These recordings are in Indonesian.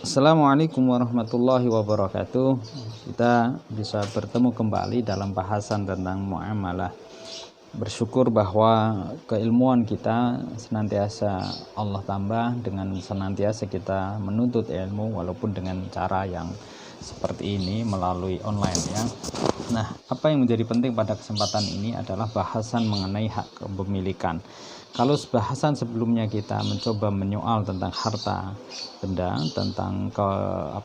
Assalamualaikum warahmatullahi wabarakatuh. Kita bisa bertemu kembali dalam bahasan tentang muamalah. Bersyukur bahwa keilmuan kita senantiasa Allah tambah dengan senantiasa kita menuntut ilmu walaupun dengan cara yang seperti ini melalui online ya. Nah, apa yang menjadi penting pada kesempatan ini adalah bahasan mengenai hak kepemilikan. Kalau bahasan sebelumnya kita mencoba menyoal tentang harta benda, tentang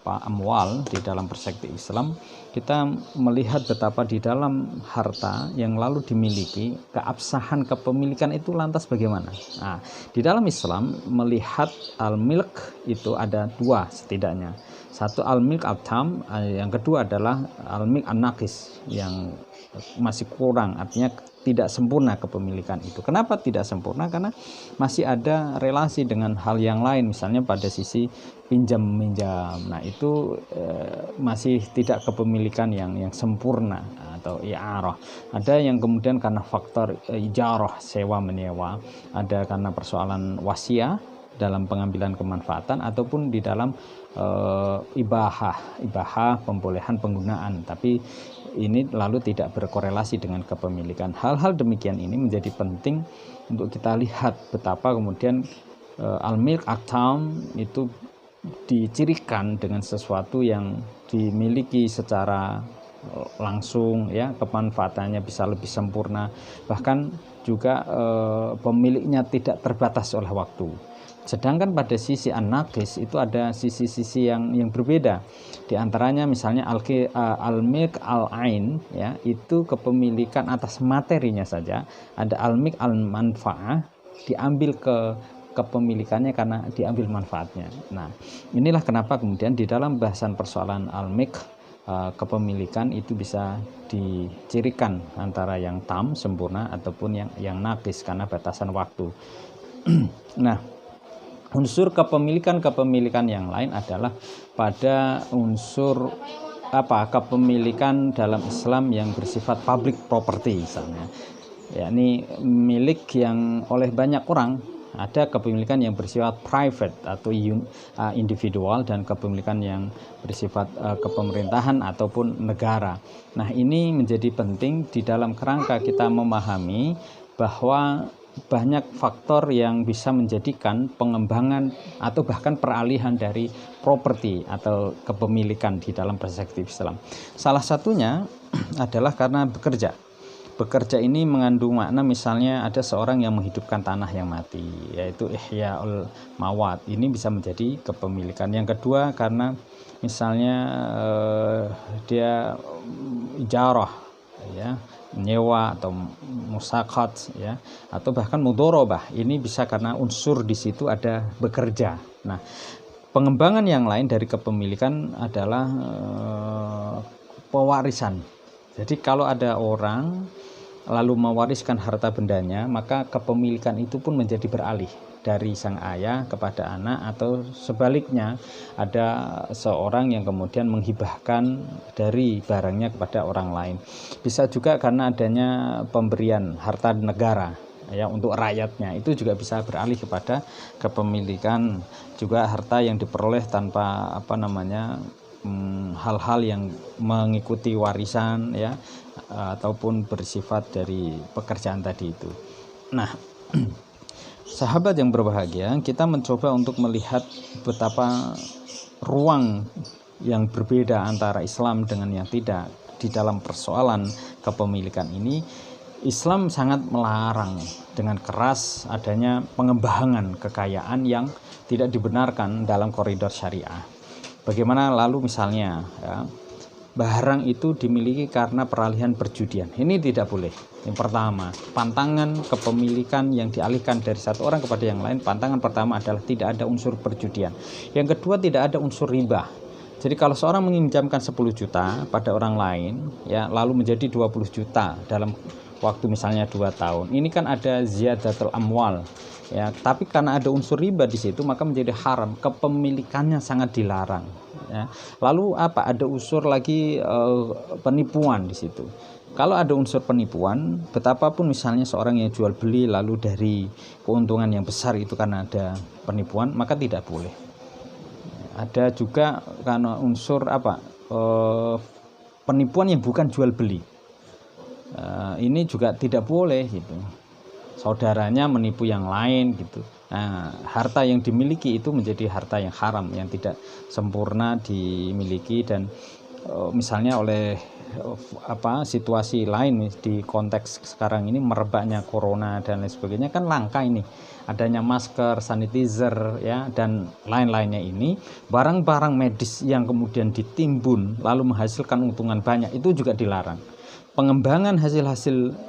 amwal di dalam perspektif Islam, kita melihat betapa di dalam harta yang lalu dimiliki, keabsahan kepemilikan itu lantas bagaimana. Nah, di dalam Islam melihat al-milk itu ada dua setidaknya. Satu al-milk at-tam, yang kedua adalah al-milk an-naqis yang masih kurang, artinya tidak sempurna kepemilikan itu. Kenapa tidak sempurna? Karena masih ada relasi dengan hal yang lain, misalnya pada sisi pinjam-minjam. Nah, itu masih tidak kepemilikan yang sempurna atau i'arah. Ada yang kemudian karena faktor ijarah, sewa menyewa, ada karena persoalan wasiah dalam pengambilan kemanfaatan ataupun di dalam ibahah pembolehan penggunaan, tapi ini lalu tidak berkorelasi dengan kepemilikan. Hal-hal demikian ini menjadi penting untuk kita lihat betapa kemudian al-milk at-tam itu dicirikan dengan sesuatu yang dimiliki secara langsung ya, kemanfaatannya bisa lebih sempurna, bahkan juga pemiliknya tidak terbatas oleh waktu. Sedangkan pada sisi an-naqis itu ada sisi-sisi yang berbeda. Di antaranya misalnya al-milk al-ain ya, itu kepemilikan atas materinya saja. Ada al-milk al-manfa'ah, diambil kepemilikannya karena diambil manfaatnya. Nah, inilah kenapa kemudian di dalam bahasan persoalan al-milk kepemilikan itu bisa dicirikan antara yang tam sempurna ataupun yang naqis karena batasan waktu. Nah, unsur kepemilikan yang lain adalah pada unsur kepemilikan dalam Islam yang bersifat public property misalnya, yakni milik yang oleh banyak orang. Ada kepemilikan yang bersifat private atau individual dan kepemilikan yang bersifat kepemerintahan ataupun negara. Nah, ini menjadi penting di dalam kerangka kita memahami bahwa banyak faktor yang bisa menjadikan pengembangan atau bahkan peralihan dari properti atau kepemilikan di dalam perspektif Islam. Salah satunya adalah karena bekerja. Bekerja ini mengandung makna, misalnya ada seorang yang menghidupkan tanah yang mati, yaitu ihya'ul mawat. Ini bisa menjadi kepemilikan. Yang kedua karena misalnya dia ijarah ya, menyewa atau musakat ya, atau bahkan mudorobah. Ini bisa karena unsur di situ ada bekerja. Nah, pengembangan yang lain dari kepemilikan adalah pewarisan. Jadi kalau ada orang lalu mewariskan harta bendanya, maka kepemilikan itu pun menjadi beralih dari sang ayah kepada anak, atau sebaliknya ada seorang yang kemudian menghibahkan dari barangnya kepada orang lain. Bisa juga karena adanya pemberian harta negara ya untuk rakyatnya, itu juga bisa beralih kepada kepemilikan. Juga harta yang diperoleh tanpa hal-hal yang mengikuti warisan ya, ataupun bersifat dari pekerjaan tadi itu. Nah, sahabat yang berbahagia, kita mencoba untuk melihat betapa ruang yang berbeda antara Islam dengan yang tidak di dalam persoalan kepemilikan ini. Islam sangat melarang dengan keras adanya pengembangan kekayaan yang tidak dibenarkan dalam koridor syariah. Bagaimana lalu misalnya ya, barang itu dimiliki karena peralihan perjudian, ini tidak boleh. Yang pertama, pantangan kepemilikan yang dialihkan dari satu orang kepada yang lain, pantangan pertama adalah tidak ada unsur perjudian. Yang kedua, tidak ada unsur riba. Jadi kalau seorang meminjamkan 10 juta pada orang lain ya, lalu menjadi 20 juta dalam waktu misalnya 2 tahun, ini kan ada ziyadatul amwal ya, tapi karena ada unsur riba di situ maka menjadi haram, kepemilikannya sangat dilarang ya. Lalu ada unsur lagi penipuan di situ. Kalau ada unsur penipuan, betapapun misalnya seorang yang jual beli lalu dari keuntungan yang besar itu karena ada penipuan, maka tidak boleh. ada juga karena unsur penipuan yang bukan jual beli. Ini juga tidak boleh gitu. Saudaranya menipu yang lain gitu. Nah, harta yang dimiliki itu menjadi harta yang haram, yang tidak sempurna dimiliki, dan misalnya oleh situasi lain di konteks sekarang ini merebaknya corona dan lain sebagainya, kan langka ini adanya masker, sanitizer ya, dan lain-lainnya. Ini barang-barang medis yang kemudian ditimbun lalu menghasilkan untungan banyak, itu juga dilarang. Pengembangan hasil-hasil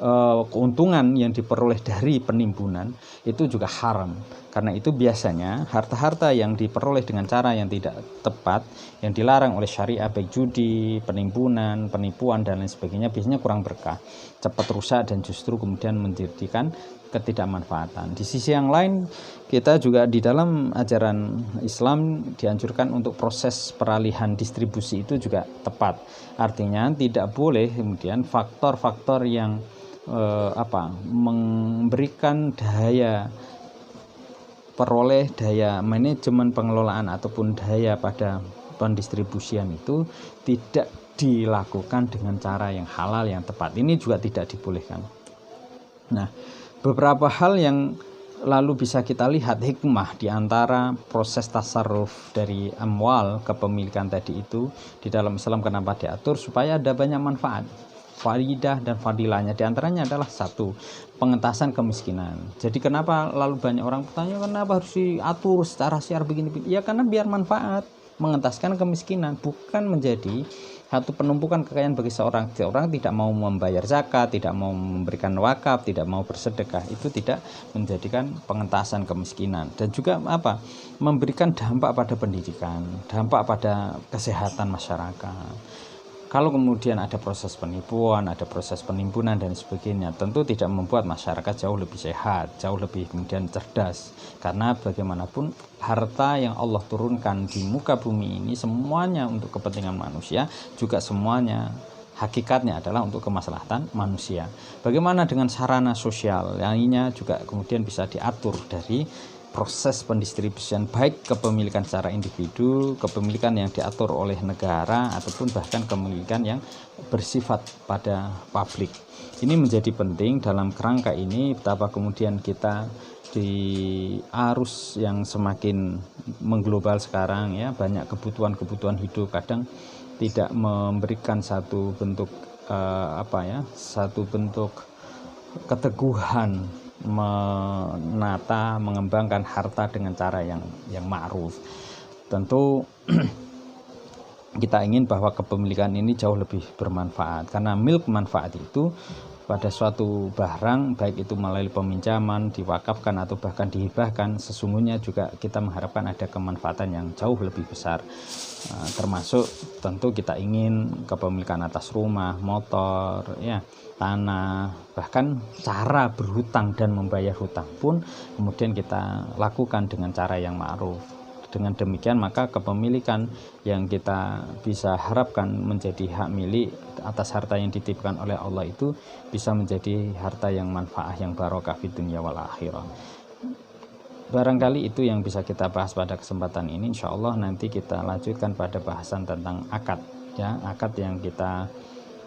keuntungan yang diperoleh dari penimbunan itu juga haram. Karena itu biasanya harta-harta yang diperoleh dengan cara yang tidak tepat, yang dilarang oleh syariah, baik judi, penimbunan, penipuan dan lain sebagainya, biasanya kurang berkah, cepat rusak, dan justru kemudian menjadikan ketidakmanfaatan. Di sisi yang lain, kita juga di dalam ajaran Islam dianjurkan untuk proses peralihan distribusi itu juga tepat. Artinya tidak boleh kemudian faktor-faktor yang memberikan daya peroleh, daya manajemen pengelolaan ataupun daya pada pendistribusian itu tidak dilakukan dengan cara yang halal, yang tepat. Ini juga tidak dibolehkan. Nah, beberapa hal yang lalu bisa kita lihat hikmah di antara proses tasarruf dari amwal kepemilikan tadi itu di dalam Islam, kenapa diatur supaya ada banyak manfaat, faidah dan fadilahnya. Di antaranya adalah satu, pengentasan kemiskinan. Jadi kenapa lalu banyak orang bertanya, kenapa harus diatur secara syiar begini? Ya karena biar manfaat, mengentaskan kemiskinan, bukan menjadi satu penumpukan kekayaan bagi seorang tidak mau membayar zakat, tidak mau memberikan wakaf, tidak mau bersedekah. Itu tidak menjadikan pengentasan kemiskinan. Dan juga memberikan dampak pada pendidikan, dampak pada kesehatan masyarakat. Kalau kemudian ada proses penipuan, ada proses penimbunan dan sebagainya, tentu tidak membuat masyarakat jauh lebih sehat, jauh lebih kemudian cerdas. Karena bagaimanapun harta yang Allah turunkan di muka bumi ini semuanya untuk kepentingan manusia, juga semuanya hakikatnya adalah untuk kemaslahatan manusia. Bagaimana dengan sarana sosial lainnya juga kemudian bisa diatur dari proses pendistribusian, baik kepemilikan secara individu, kepemilikan yang diatur oleh negara, ataupun bahkan kepemilikan yang bersifat pada publik. Ini menjadi penting dalam kerangka ini, betapa kemudian kita di arus yang semakin mengglobal sekarang ya, banyak kebutuhan hidup kadang tidak memberikan satu bentuk satu bentuk keteguhan menata, mengembangkan harta dengan cara yang ma'ruf. Tentu kita ingin bahwa kepemilikan ini jauh lebih bermanfaat, karena milk manfaat itu pada suatu barang, baik itu melalui peminjaman, diwakafkan atau bahkan dihibahkan, sesungguhnya juga kita mengharapkan ada kemanfaatan yang jauh lebih besar. Termasuk tentu kita ingin kepemilikan atas rumah, motor, ya, tanah, bahkan cara berhutang dan membayar hutang pun kemudian kita lakukan dengan cara yang ma'ruf. Dengan demikian maka kepemilikan yang kita bisa harapkan menjadi hak milik atas harta yang dititipkan oleh Allah itu bisa menjadi harta yang manfaat, yang barokah fid dunya wal akhirah. Barangkali itu yang bisa kita bahas pada kesempatan ini. Insya Allah nanti kita lanjutkan pada bahasan tentang akad, ya, akad yang kita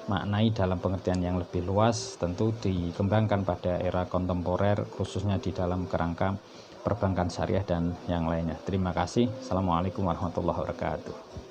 maknai dalam pengertian yang lebih luas, tentu dikembangkan pada era kontemporer, khususnya di dalam kerangka perbankan syariah dan yang lainnya. Terima kasih. Assalamualaikum warahmatullahi wabarakatuh.